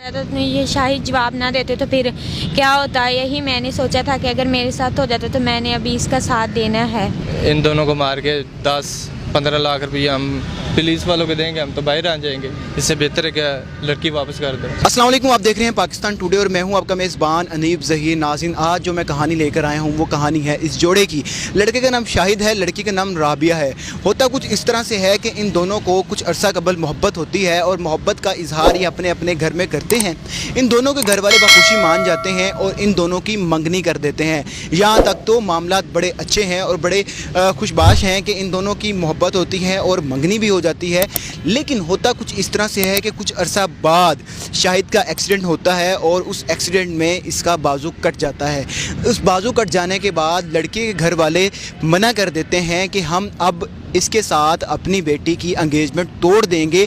तो ये शाहिद जवाब ना देते तो फिर क्या होता, यही मैंने सोचा था कि अगर मेरे साथ हो जाता तो मैंने अभी इसका साथ देना है। इन दोनों को मार के 10-15 लाख रुपया हम पुलिस वालों को देंगे, हम तो बाहर आ जाएंगे। इससे बेहतर है क्या लड़की वापस कर दो। अस्सलाम वालेकुम, आप देख रहे हैं पाकिस्तान टुडे और मैं हूं आपका मेज़बान अनीब ज़हीर। नाज़रीन, आज जो मैं कहानी लेकर आया हूं वो कहानी है इस जोड़े की। लड़के का नाम शाहिद है, लड़की का नाम राबिया है। होता कुछ इस तरह से है कि इन दोनों को कुछ अरसा कबल मोहब्बत होती है और मोहब्बत का इजहार ये अपने अपने घर में करते हैं। इन दोनों के घर वाले बखुशी मान जाते हैं और इन दोनों की मंगनी कर देते हैं। यहाँ तक तो मामलात बड़े अच्छे हैं और बड़े खुशबाश हैं कि इन दोनों की मोहब्बत होती है और मंगनी भी हो जाती है। लेकिन होता कुछ इस तरह से है कि कुछ अरसा बाद शाहिद का एक्सीडेंट होता है और उस एक्सीडेंट में इसका बाजू कट जाता है। उस बाजू कट जाने के बाद लड़के के घर वाले मना कर देते हैं कि हम अब इसके साथ अपनी बेटी की एंगेजमेंट तोड़ देंगे।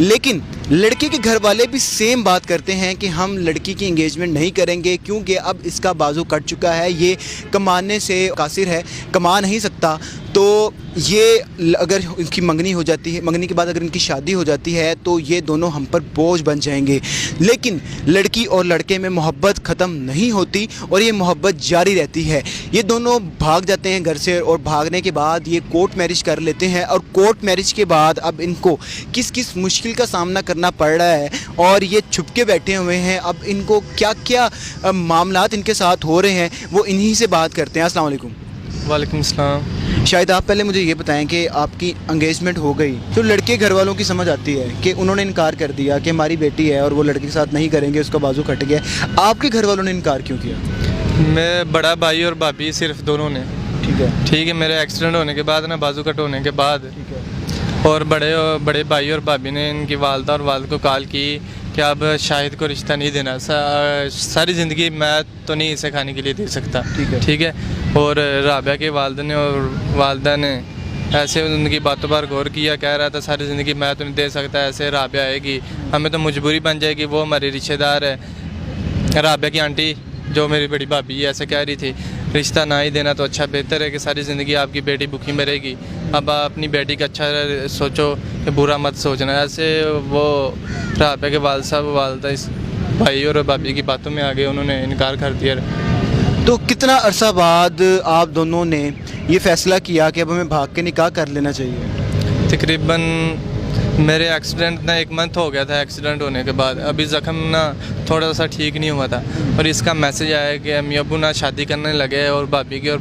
लेकिन लड़के के घर वाले भी सेम बात करते हैं कि हम लड़की की एंगेजमेंट नहीं करेंगे क्योंकि अब इसका बाजू कट चुका है, ये कमाने से कासिर है, कमा नहीं सकता। तो ये अगर इनकी मंगनी हो जाती है, मंगनी के बाद अगर इनकी शादी हो जाती है तो ये दोनों हम पर बोझ बन जाएंगे। लेकिन लड़की और लड़के में मोहब्बत ख़त्म नहीं होती और ये मोहब्बत जारी रहती है। ये दोनों भाग जाते हैं घर से और भागने के बाद ये कोर्ट मैरिज कर लेते हैं और कोर्ट मैरिज के बाद अब इनको किस किस मुश्किल का सामना करना पड़ रहा है और ये छुप के बैठे हुए हैं। अब इनको क्या क्या मामलात इनके साथ हो रहे हैं वो इन्हीं से बात करते हैं। अस्सलाम वालेकुम। वालेकुम सलाम। शायद आप पहले मुझे ये बताएं कि आपकी एंगेजमेंट हो गई तो लड़के घर वालों की समझ आती है कि उन्होंने इनकार कर दिया कि हमारी बेटी है और वो लड़के के साथ नहीं करेंगे, उसका बाजू कट गया। आपके घर वालों ने इनकार क्यों किया? मैं बड़ा भाई और भाभी सिर्फ दोनों ने। ठीक है, मेरे एक्सीडेंट होने के बाद ना, बाजू कट होने के बाद, और बड़े भाई और भाभी ने इनकी वालदा और वालिद को कॉल की कि अब शाहिद को रिश्ता नहीं देना। सारी ज़िंदगी मैं तो नहीं इसे खाने के लिए दे सकता। ठीक है। और राबिया के वालिद ने और वालदा ने ऐसे उनकी बातों पर गौर किया, कह रहा था सारी ज़िंदगी मैं तो नहीं दे सकता, ऐसे राबिया आएगी हमें तो मजबूरी बन जाएगी। वो हमारी रिश्तेदार है, राबिया की आंटी जो मेरी बड़ी भाभी है, ऐसे कह रही थी रिश्ता ना ही देना तो अच्छा, बेहतर है कि सारी ज़िंदगी आपकी बेटी भूखी मरेगी। अब आप अपनी बेटी का अच्छा सोचो कि बुरा मत सोचना। ऐसे वो राबिया के वालिद साहब वालिदा इस भाई और भाभी की बातों में आ गए, उन्होंने इनकार कर दिया। तो कितना अरसा बाद आप दोनों ने ये फ़ैसला किया कि अब हमें भाग के निकाह कर लेना चाहिए? तकरीबन मेरे एक्सीडेंट ना 1 मंथ हो गया था। एक्सीडेंट होने के बाद अभी ज़ख्म ना थोड़ा सा ठीक नहीं हुआ था और इसका मैसेज आया कि अम्मी अब्बू ना शादी करने लगे और भाभी की और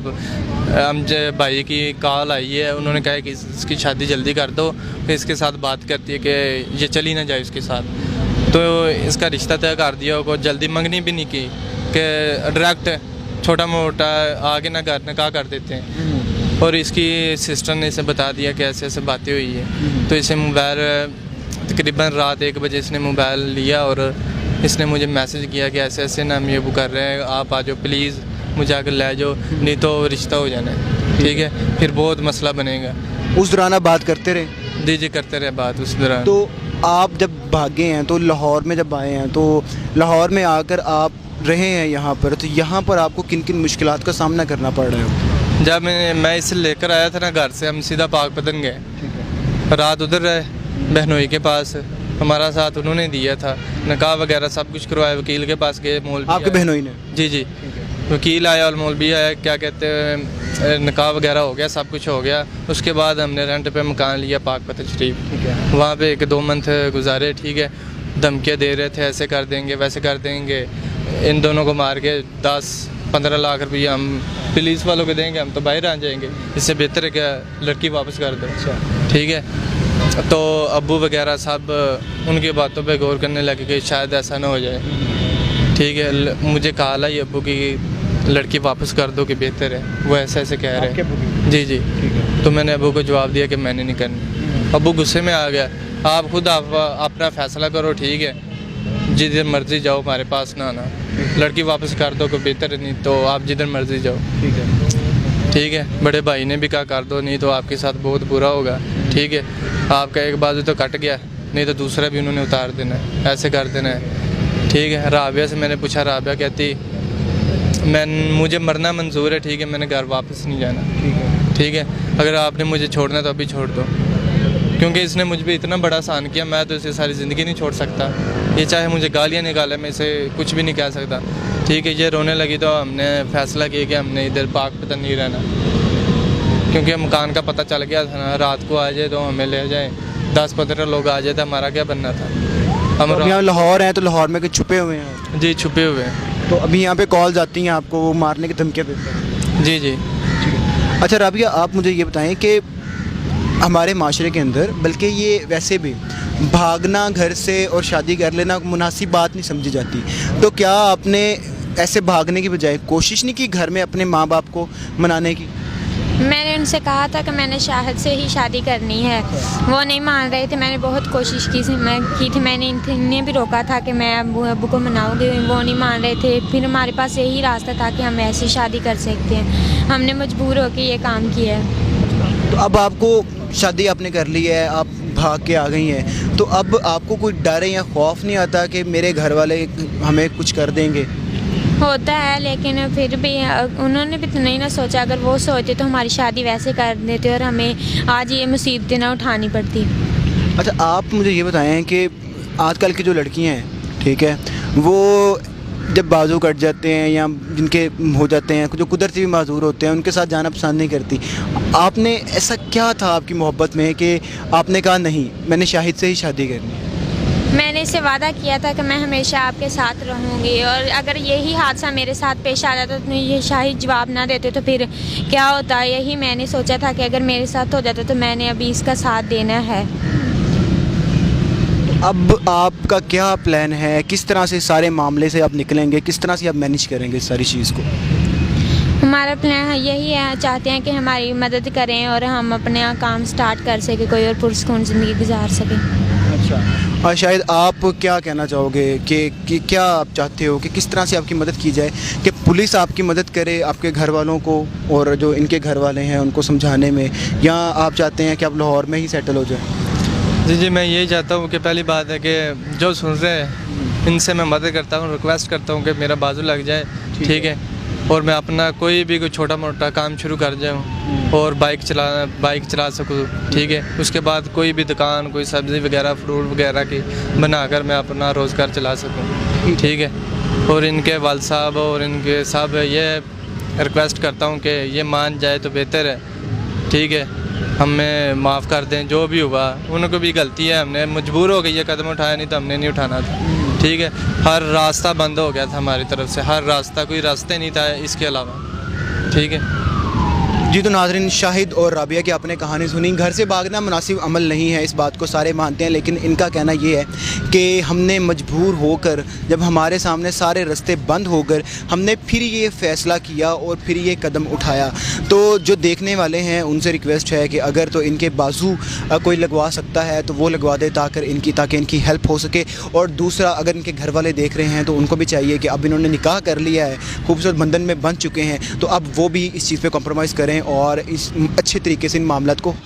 भाई की कॉल आई है। उन्होंने कहा कि इसकी शादी जल्दी कर दो, फिर इसके साथ बात करती है कि ये चली ना जाए उसके साथ। तो इसका रिश्ता तय कर दिया, को जल्दी मंगनी भी नहीं की कि डायरेक्ट छोटा मोटा आगे ना निकाह कर देते हैं। और इसकी सिस्टर ने इसे बता दिया कि ऐसे ऐसे बातें हुई है। तो इसे मोबाइल तकरीबन रात 1 बजे इसने मोबाइल लिया और इसने मुझे मैसेज किया कि ऐसे ऐसे ना हम ये वो कर रहे हैं, आप आ जाओ प्लीज़, मुझे आकर ले जाओ, नहीं तो रिश्ता हो जाना है। ठीक है, फिर बहुत मसला बनेगा। उस दौरान आप बात करते रहे? जी करते रहे बात उस दौरान। तो आप जब भागे हैं तो लाहौर में जब आए हैं तो लाहौर में आकर आप रहे हैं यहाँ पर, तो यहाँ पर आपको किन किन मुश्किलात का सामना करना पड़ रहा है? जब मैं इसे लेकर आया था ना घर से, हम सीधा पाकपतन गए। रात उधर रहे बहनोई के पास, हमारा साथ उन्होंने दिया था, निकाह वगैरह सब कुछ करवाया। वकील के पास गए, मौलवी आपके बहनोई ने? जी वकील आया और मौलवी आया, क्या कहते हैं निकाह वगैरह हो गया, सब कुछ हो गया। उसके बाद हमने रेंट पे मकान लिया पाकपतन शरीफ। वहाँ पे 1-2 मंथ गुजारे। ठीक है, धमकियाँ दे रहे थे ऐसे कर देंगे वैसे कर देंगे, इन दोनों को मार के 10-15 लाख रुपया हम पुलिस वालों को देंगे, हम तो बाहर आ जाएंगे। इससे बेहतर है क्या लड़की वापस कर दो। ठीक है, तो अब्बू वगैरह सब उनकी बातों पे गौर करने लगे कि शायद ऐसा ना हो जाए। ठीक है, मुझे कहा ये अब्बू की लड़की वापस कर दो कि बेहतर है, वो ऐसे ऐसे कह रहे हैं। जी तो मैंने अब्बू को जवाब दिया कि मैंने नहीं करनी। अब्बू गुस्से में आ गया, आप खुद अपना फ़ैसला करो। ठीक है, जिधर मर्जी जाओ, हमारे पास ना आना, लड़की वापस कर दो को बेहतर है, नहीं तो आप जिधर मर्जी जाओ। ठीक है, बड़े भाई ने भी कहा कर दो, नहीं तो आपके साथ बहुत बुरा होगा। ठीक है, आपका एक बाजू तो कट गया, नहीं तो दूसरा भी उन्होंने उतार देना है, ऐसे कर देना है। ठीक है, राबिया से मैंने पूछा, राबिया कहती मुझे मरना मंजूर है। ठीक है, मैंने घर वापस नहीं जाना। ठीक है, अगर आपने मुझे छोड़ना तो अभी छोड़ दो। क्योंकि इसने मुझ पर इतना बड़ा एहसान किया, मैं तो इसे सारी ज़िंदगी नहीं छोड़ सकता। ये चाहे मुझे गालियाँ निकाले, मैं इसे कुछ भी नहीं कह सकता। ठीक है, ये रोने लगी तो हमने फ़ैसला किया कि हमने इधर पाक पता नहीं रहना, क्योंकि मकान का पता चल गया था ना, रात को आ जाए तो हमें ले जाए, 10-15 लोग आ जाए तो हमारा क्या बनना था। हम तो यहाँ लाहौर हैं, तो लाहौर में कुछ छुपे हुए हैं? जी, छुपे हुए हैं। तो अभी यहाँ पे कॉल्स आती हैं आपको, वो मारने की धमकियाँ देते हैं? जी जी। अच्छा राबिया, आप मुझे ये बताएं कि हमारे माशरे के अंदर, बल्कि ये वैसे भी भागना घर से और शादी कर लेना मुनासिब बात नहीं समझी जाती, तो क्या आपने ऐसे भागने की बजाय कोशिश नहीं की घर में अपने माँ बाप को मनाने की? मैंने उनसे कहा था कि मैंने शाहिद से ही शादी करनी है, वो नहीं मान रहे थे। मैंने बहुत कोशिश की थी, मैंने इन्हें भी रोका था कि मैं अबू को मनाऊंगी, वो नहीं मान रहे थे। फिर हमारे पास यही रास्ता था कि हम ऐसी शादी कर सकते हैं, हमने मजबूर होकर ये काम किया है। तो अब आपको शादी आपने कर ली है, आप भाग के आ गई हैं, तो अब आपको कोई डर या खौफ नहीं आता कि मेरे घर वाले हमें कुछ कर देंगे? होता है, लेकिन फिर भी उन्होंने भी तो नहीं ना सोचा। अगर वो सोचते तो हमारी शादी वैसे कर देते और हमें आज ये मुसीबतें ना उठानी पड़ती। अच्छा, आप मुझे ये बताएं कि आजकल की जो लड़कियां हैं, ठीक है, वो जब बाजू कट जाते हैं या जिनके हो जाते हैं, जो कुदरती भी माजूर होते हैं, उनके साथ जाना पसंद नहीं करती। आपने ऐसा क्या था आपकी मोहब्बत में कि आपने कहा नहीं, मैंने शाहिद से ही शादी करनी है? मैंने इससे वादा किया था कि मैं हमेशा आपके साथ रहूँगी, और अगर यही हादसा मेरे साथ पेश आ जाता तो ये शाहिद जवाब ना देते तो फिर क्या होता। यही मैंने सोचा था कि अगर मेरे साथ हो जाता तो मैंने अभी इसका साथ देना है। अब आपका क्या प्लान है, किस तरह से सारे मामले से आप निकलेंगे, किस तरह से आप मैनेज करेंगे इस सारी चीज़ को? हमारा प्लान यही है, चाहते हैं कि हमारी मदद करें और हम अपना काम स्टार्ट कर सकें, कोई और पुरसकून ज़िंदगी गुजार सकें। अच्छा, और शायद आप क्या कहना चाहोगे कि क्या आप चाहते हो कि किस तरह से आपकी मदद की जाए, कि पुलिस आपकी मदद करे आपके घर वालों को और जो इनके घर वाले हैं उनको समझाने में, या आप चाहते हैं कि आप लाहौर में ही सेटल हो जाए? जी जी, मैं यही चाहता हूँ कि पहली बात है कि जो सुन रहे हैं इनसे मैं मदद करता हूँ, रिक्वेस्ट करता हूँ कि मेरा बाजू लग जाए, ठीक है, और मैं अपना कोई छोटा मोटा काम शुरू कर जाऊँ और बाइक चला सकूँ, ठीक है। उसके बाद कोई भी दुकान, कोई सब्ज़ी वगैरह, फ्रूट वगैरह की बनाकर मैं अपना रोज़गार चला सकूँ, ठीक है। और इनके वालिद साहब और इनके साहब ये रिक्वेस्ट करता हूँ कि ये मान जाए तो बेहतर है, ठीक है, हमें माफ़ कर दें, जो भी हुआ उनको भी गलती है, हमने मजबूर हो गई ये कदम उठाया, नहीं तो हमने नहीं उठाना था, ठीक है। हर रास्ता बंद हो गया था हमारी तरफ से, हर रास्ता, कोई रास्ते नहीं था इसके अलावा, ठीक है। जी, तो नाज़रीन, शाहिद और राबिया की आपने कहानी सुनी। घर से भागना मुनासिब अमल नहीं है, इस बात को सारे मानते हैं, लेकिन इनका कहना ये है कि हमने मजबूर होकर, जब हमारे सामने सारे रास्ते बंद होकर, हमने फिर ये फ़ैसला किया और फिर ये कदम उठाया। तो जो देखने वाले हैं उनसे रिक्वेस्ट है कि अगर तो इनके बाजू कोई लगवा सकता है तो वो लगवा दे, ताकि इनकी हेल्प हो सके। और दूसरा, अगर इनके घर वाले देख रहे हैं तो उनको भी चाहिए कि अब इन्होंने निकाह कर लिया है, खूबसूरत बंधन में बंध चुके हैं, तो अब वो भी इस चीज़ पर कॉम्प्रोमाइज़ करें और इस अच्छे तरीके से इन मामलों को